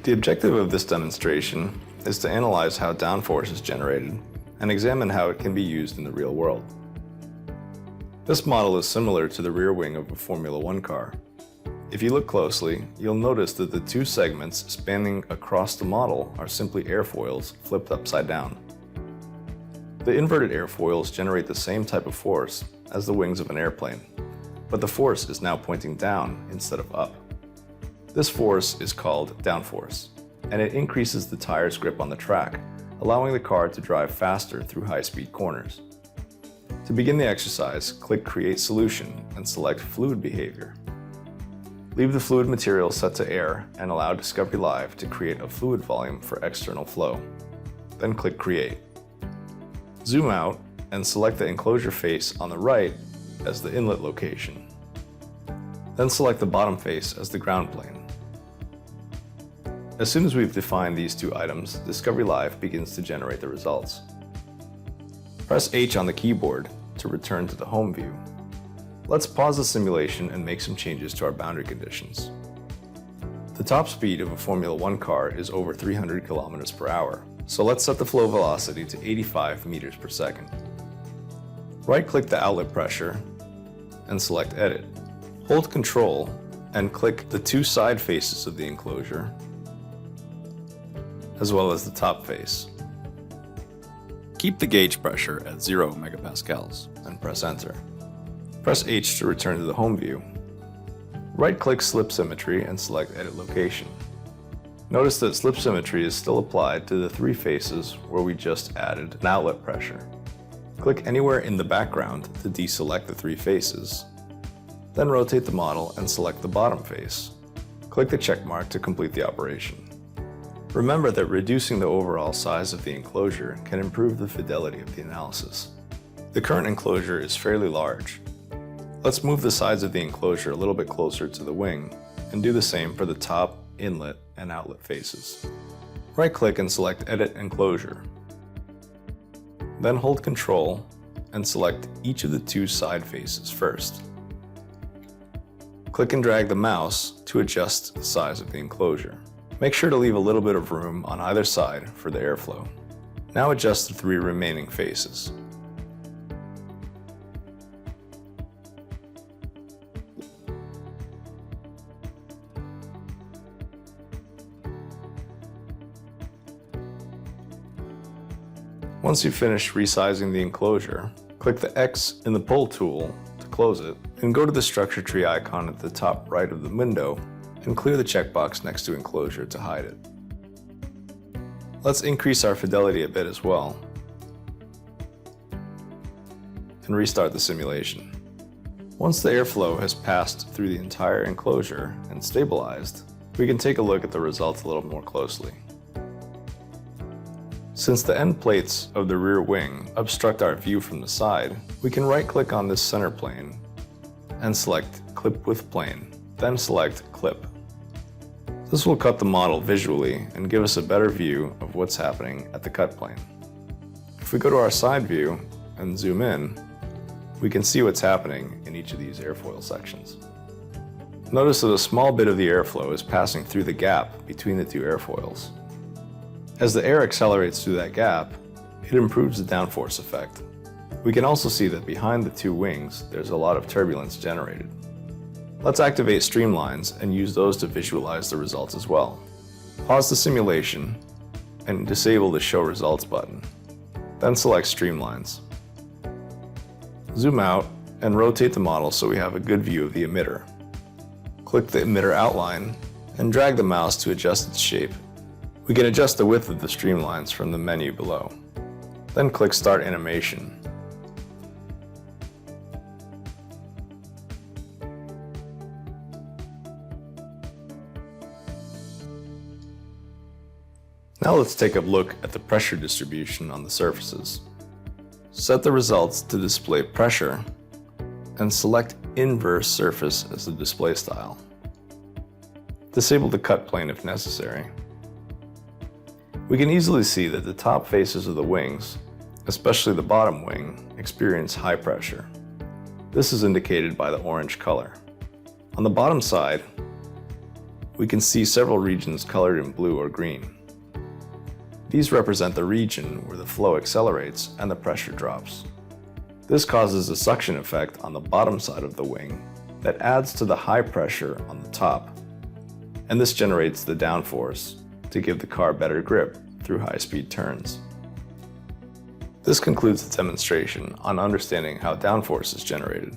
The objective of this demonstration is to analyze how downforce is generated and examine how it can be used in the real world. This model is similar to the rear wing of a Formula One car. If you look closely, you'll notice that the two segments spanning across the model are simply airfoils flipped upside down. The inverted airfoils generate the same type of force as the wings of an airplane, but the force is now pointing down instead of up. This force is called downforce, and it increases the tire's grip on the track, allowing the car to drive faster through high-speed corners. To begin the exercise, click Create Solution and select Fluid Behavior. Leave the fluid material set to air and allow Discovery Live to create a fluid volume for external flow. Then click Create. Zoom out and select the enclosure face on the right as the inlet location. Then select the bottom face as the ground plane. As soon as we've defined these two items, Discovery Live begins to generate the results. Press H on the keyboard to return to the home view. Let's pause the simulation and make some changes to our boundary conditions. The top speed of a Formula One car is over 300 kilometers per hour, so let's set the flow velocity to 85 meters per second. Right-click the outlet pressure and select Edit. Hold Control and click the two side faces of the enclosure, as well as the top face. Keep the gauge pressure at 0 megapascals and press Enter. Press H to return to the home view. Right-click Slip Symmetry and select Edit Location. Notice that slip symmetry is still applied to the three faces where we just added an outlet pressure. Click anywhere in the background to deselect the three faces. Then rotate the model and select the bottom face. Click the check mark to complete the operation. Remember that reducing the overall size of the enclosure can improve the fidelity of the analysis. The current enclosure is fairly large. Let's move the sides of the enclosure a little bit closer to the wing and do the same for the top, inlet, and outlet faces. Right-click and select Edit Enclosure. Then hold Control and select each of the two side faces first. Click and drag the mouse to adjust the size of the enclosure. Make sure to leave a little bit of room on either side for the airflow. Now adjust the three remaining faces. Once you've finished resizing the enclosure, click the X in the Pull tool to close it, and go to the structure tree icon at the top right of the window and clear the checkbox next to enclosure to hide it. Let's increase our fidelity a bit as well and restart the simulation. Once the airflow has passed through the entire enclosure and stabilized, we can take a look at the results a little more closely. Since the end plates of the rear wing obstruct our view from the side, we can right-click on this center plane and select Clip with Plane, then select Clip. This will cut the model visually and give us a better view of what's happening at the cut plane. If we go to our side view and zoom in, we can see what's happening in each of these airfoil sections. Notice that a small bit of the airflow is passing through the gap between the two airfoils. As the air accelerates through that gap, it improves the downforce effect. We can also see that behind the two wings, there's a lot of turbulence generated. Let's activate Streamlines and use those to visualize the results as well. Pause the simulation and disable the Show Results button. Then select Streamlines. Zoom out and rotate the model so we have a good view of the emitter. Click the emitter outline and drag the mouse to adjust its shape. We can adjust the width of the streamlines from the menu below. Then click Start Animation. Now let's take a look at the pressure distribution on the surfaces. Set the results to display pressure and select Inverse Surface as the display style. Disable the cut plane if necessary. We can easily see that the top faces of the wings, especially the bottom wing, experience high pressure. This is indicated by the orange color. On the bottom side, we can see several regions colored in blue or green. These represent the region where the flow accelerates and the pressure drops. This causes a suction effect on the bottom side of the wing that adds to the high pressure on the top, and this generates the downforce to give the car better grip through high-speed turns. This concludes the demonstration on understanding how downforce is generated.